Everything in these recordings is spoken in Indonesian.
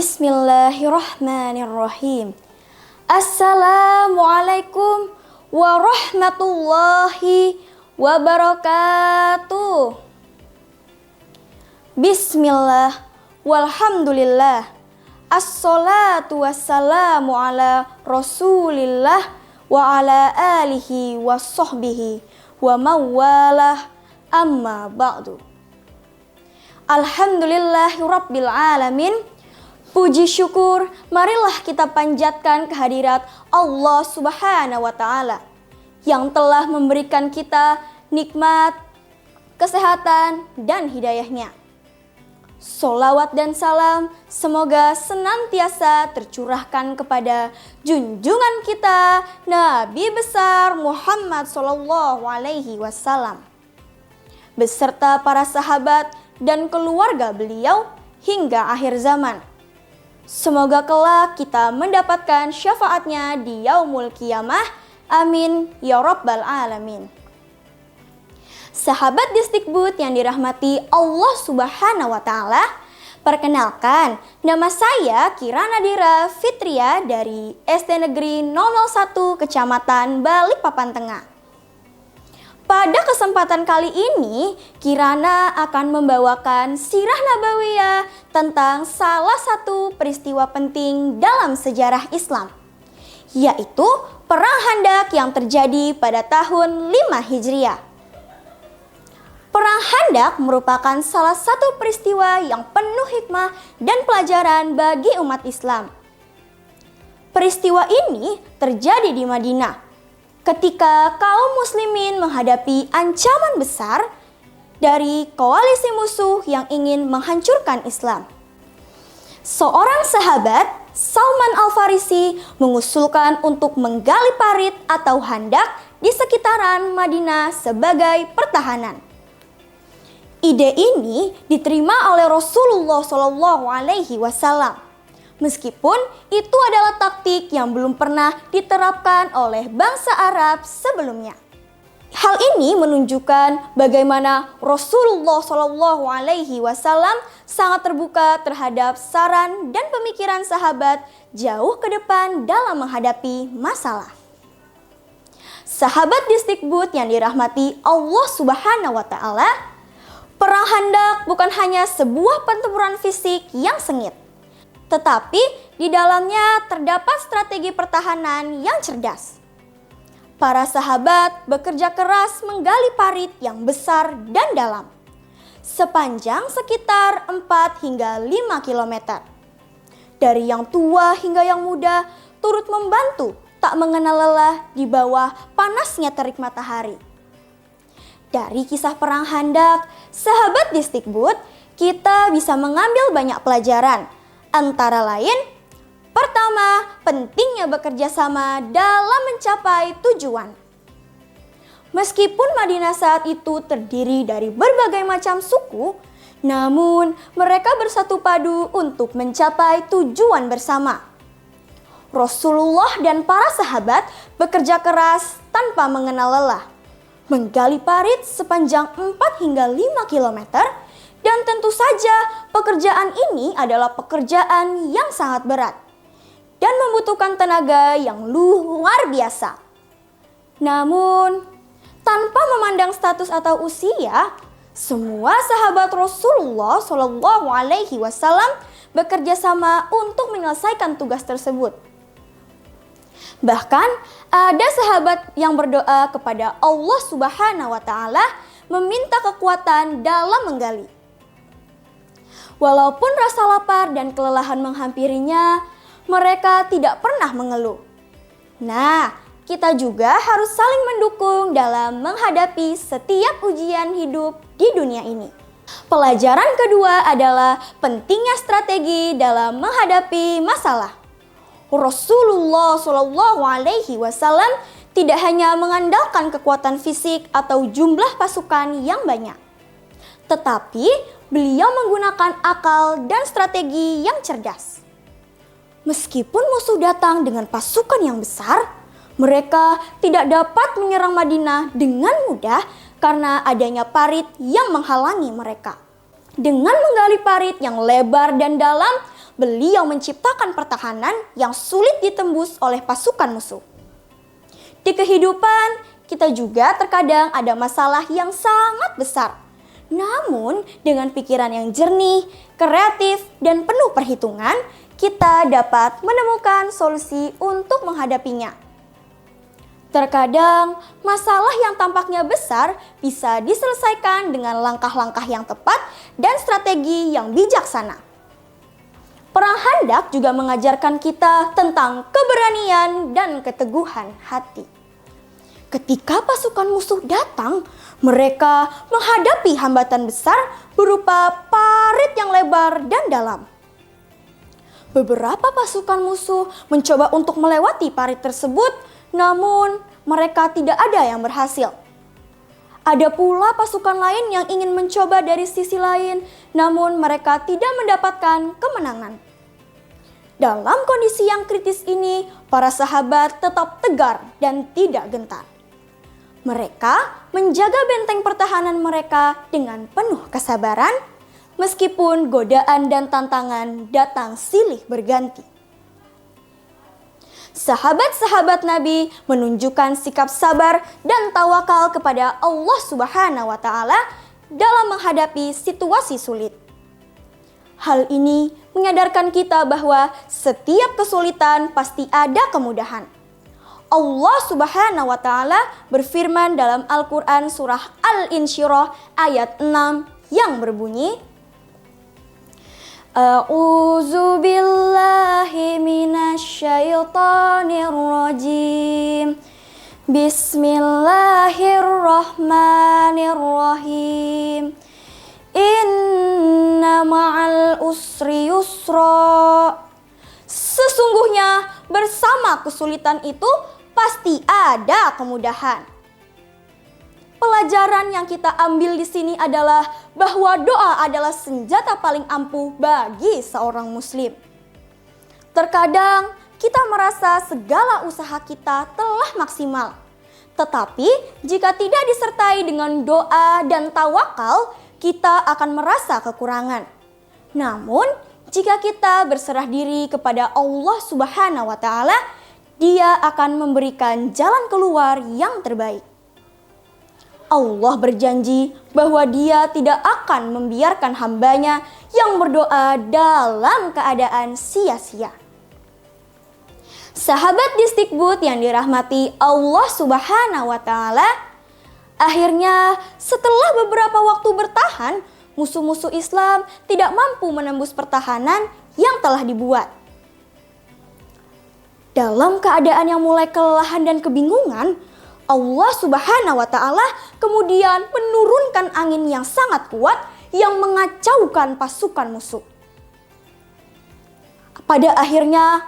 Bismillahirrahmanirrahim. Assalamualaikum warahmatullahi wabarakatuh. Bismillah, walhamdulillah, assalatu wassalamu ala rasulillah wa ala alihi wa sahbihi wa mawalah, amma ba'du. Alhamdulillahi rabbil alamin. Puji syukur, marilah kita panjatkan kehadirat Allah Subhanahu wa Ta'ala yang telah memberikan kita nikmat, kesehatan, dan hidayahnya. Sholawat dan salam semoga senantiasa tercurahkan kepada junjungan kita Nabi besar Muhammad SAW beserta para sahabat dan keluarga beliau hingga akhir zaman. Semoga kelak kita mendapatkan syafaatnya di yaumul qiyamah. Amin ya rabbal alamin. Sahabat Distikbud yang dirahmati Allah Subhanahu wa Ta'ala, perkenalkan, nama saya Kira Nadira Fitria dari SD Negeri 001 Kecamatan Balikpapan Tengah. Pada kesempatan kali ini, Kirana akan membawakan sirah nabawiyah tentang salah satu peristiwa penting dalam sejarah Islam, yaitu Perang Khandaq yang terjadi pada tahun 5 Hijriah. Perang Khandaq merupakan salah satu peristiwa yang penuh hikmah dan pelajaran bagi umat Islam. Peristiwa ini terjadi di Madinah ketika kaum muslimin menghadapi ancaman besar dari koalisi musuh yang ingin menghancurkan Islam. Seorang sahabat, Salman Al-Farisi, mengusulkan untuk menggali parit atau khandak di sekitaran Madinah sebagai pertahanan. Ide ini diterima oleh Rasulullah SAW. Meskipun itu adalah taktik yang belum pernah diterapkan oleh bangsa Arab sebelumnya. Hal ini menunjukkan bagaimana Rasulullah SAW sangat terbuka terhadap saran dan pemikiran sahabat jauh ke depan dalam menghadapi masalah. Sahabat Distikbud yang dirahmati Allah Subhanahu wa Ta'ala, Perang Khandaq bukan hanya sebuah pertempuran fisik yang sengit, tetapi di dalamnya terdapat strategi pertahanan yang cerdas. Para sahabat bekerja keras menggali parit yang besar dan dalam, sepanjang sekitar 4 hingga 5 km. Dari yang tua hingga yang muda turut membantu tak mengenal lelah di bawah panasnya terik matahari. Dari kisah Perang Khandaq, sahabat Distikbud, kita bisa mengambil banyak pelajaran. Antara lain, pertama, pentingnya bekerja sama dalam mencapai tujuan. Meskipun Madinah saat itu terdiri dari berbagai macam suku, namun mereka bersatu padu untuk mencapai tujuan bersama. Rasulullah dan para sahabat bekerja keras tanpa mengenal lelah, menggali parit sepanjang 4 hingga 5 kilometer. Dan tentu saja pekerjaan ini adalah pekerjaan yang sangat berat dan membutuhkan tenaga yang luar biasa. Namun, tanpa memandang status atau usia, semua sahabat Rasulullah SAW bekerja sama untuk menyelesaikan tugas tersebut. Bahkan, ada sahabat yang berdoa kepada Allah Subhanahu wa Ta'ala meminta kekuatan dalam menggali. Walaupun rasa lapar dan kelelahan menghampirinya, mereka tidak pernah mengeluh. Nah, kita juga harus saling mendukung dalam menghadapi setiap ujian hidup di dunia ini. Pelajaran kedua adalah pentingnya strategi dalam menghadapi masalah. Rasulullah SAW tidak hanya mengandalkan kekuatan fisik atau jumlah pasukan yang banyak, tetapi beliau menggunakan akal dan strategi yang cerdas. Meskipun musuh datang dengan pasukan yang besar, mereka tidak dapat menyerang Madinah dengan mudah karena adanya parit yang menghalangi mereka. Dengan menggali parit yang lebar dan dalam, beliau menciptakan pertahanan yang sulit ditembus oleh pasukan musuh. Di kehidupan, kita juga terkadang ada masalah yang sangat besar. Namun, dengan pikiran yang jernih, kreatif, dan penuh perhitungan, kita dapat menemukan solusi untuk menghadapinya. Terkadang, masalah yang tampaknya besar bisa diselesaikan dengan langkah-langkah yang tepat dan strategi yang bijaksana. Perang Khandaq juga mengajarkan kita tentang keberanian dan keteguhan hati. Ketika pasukan musuh datang, mereka menghadapi hambatan besar berupa parit yang lebar dan dalam. Beberapa pasukan musuh mencoba untuk melewati parit tersebut, namun mereka tidak ada yang berhasil. Ada pula pasukan lain yang ingin mencoba dari sisi lain, namun mereka tidak mendapatkan kemenangan. Dalam kondisi yang kritis ini, para sahabat tetap tegar dan tidak gentar. Mereka menjaga benteng pertahanan mereka dengan penuh kesabaran, meskipun godaan dan tantangan datang silih berganti. Sahabat-sahabat Nabi menunjukkan sikap sabar dan tawakal kepada Allah Subhanahu wa Ta'ala dalam menghadapi situasi sulit. Hal ini menyadarkan kita bahwa setiap kesulitan pasti ada kemudahan. Allah Subhanahu wa Ta'ala berfirman dalam Al-Quran surah Al-Insyirah ayat 6 yang berbunyi, A'udzu billahi minasyaitonir rajim. Bismillahirrahmanirrahim. Inna ma'al usri yusra. Sesungguhnya bersama kesulitan itu pasti ada kemudahan. Pelajaran yang kita ambil di sini adalah bahwa doa adalah senjata paling ampuh bagi seorang muslim. Terkadang kita merasa segala usaha kita telah maksimal. Tetapi jika tidak disertai dengan doa dan tawakal, kita akan merasa kekurangan. Namun, jika kita berserah diri kepada Allah Subhanahu wa Ta'ala, Dia akan memberikan jalan keluar yang terbaik. Allah berjanji bahwa Dia tidak akan membiarkan hambanya yang berdoa dalam keadaan sia-sia. Sahabat Distikbud yang dirahmati Allah Subhanahu wa Ta'ala, akhirnya setelah beberapa waktu bertahan, musuh-musuh Islam tidak mampu menembus pertahanan yang telah dibuat. Dalam keadaan yang mulai kelelahan dan kebingungan, Allah Subhanahu wa Ta'ala kemudian menurunkan angin yang sangat kuat yang mengacaukan pasukan musuh. Pada akhirnya,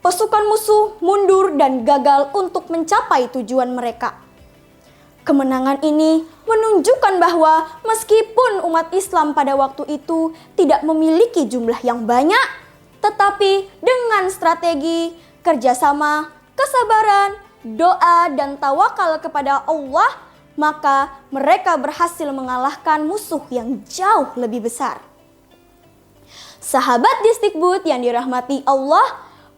pasukan musuh mundur dan gagal untuk mencapai tujuan mereka. Kemenangan ini menunjukkan bahwa meskipun umat Islam pada waktu itu tidak memiliki jumlah yang banyak, tetapi dengan strategi, kerjasama, kesabaran, doa dan tawakal kepada Allah, maka mereka berhasil mengalahkan musuh yang jauh lebih besar. Sahabat Distikbud yang dirahmati Allah,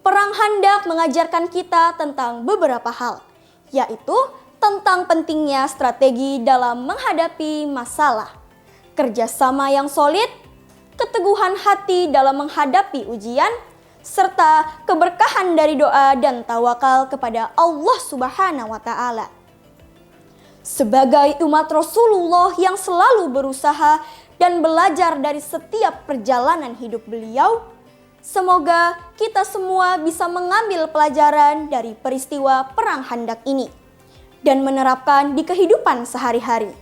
Perang Khandaq mengajarkan kita tentang beberapa hal, yaitu tentang pentingnya strategi dalam menghadapi masalah, kerjasama yang solid, keteguhan hati dalam menghadapi ujian, serta keberkahan dari doa dan tawakal kepada Allah Subhanahu wa Ta'ala. Sebagai umat Rasulullah yang selalu berusaha dan belajar dari setiap perjalanan hidup beliau, semoga kita semua bisa mengambil pelajaran dari peristiwa Perang Khandaq ini dan menerapkan di kehidupan sehari-hari.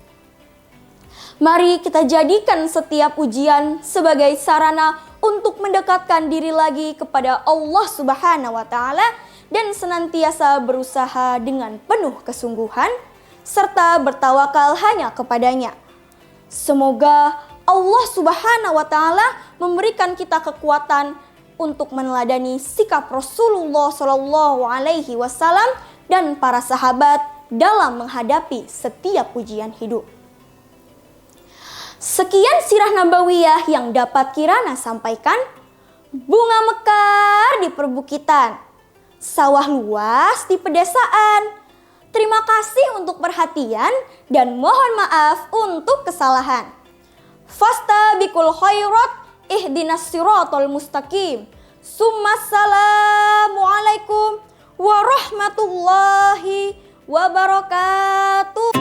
Mari kita jadikan setiap ujian sebagai sarana untuk mendekatkan diri lagi kepada Allah Subhanahu wa Ta'ala dan senantiasa berusaha dengan penuh kesungguhan serta bertawakal hanya kepadanya. Semoga Allah Subhanahu wa Ta'ala memberikan kita kekuatan untuk meneladani sikap Rasulullah Shallallahu Alaihi Wasallam dan para sahabat dalam menghadapi setiap ujian hidup. Sekian sirah nabawiyah yang dapat Kirana sampaikan. Bunga mekar di perbukitan, sawah luas di pedesaan. Terima kasih untuk perhatian dan mohon maaf untuk kesalahan. Fastabiqul khairat ihdinas siratal mustaqim. Assalamualaikum warahmatullahi wabarakatuh.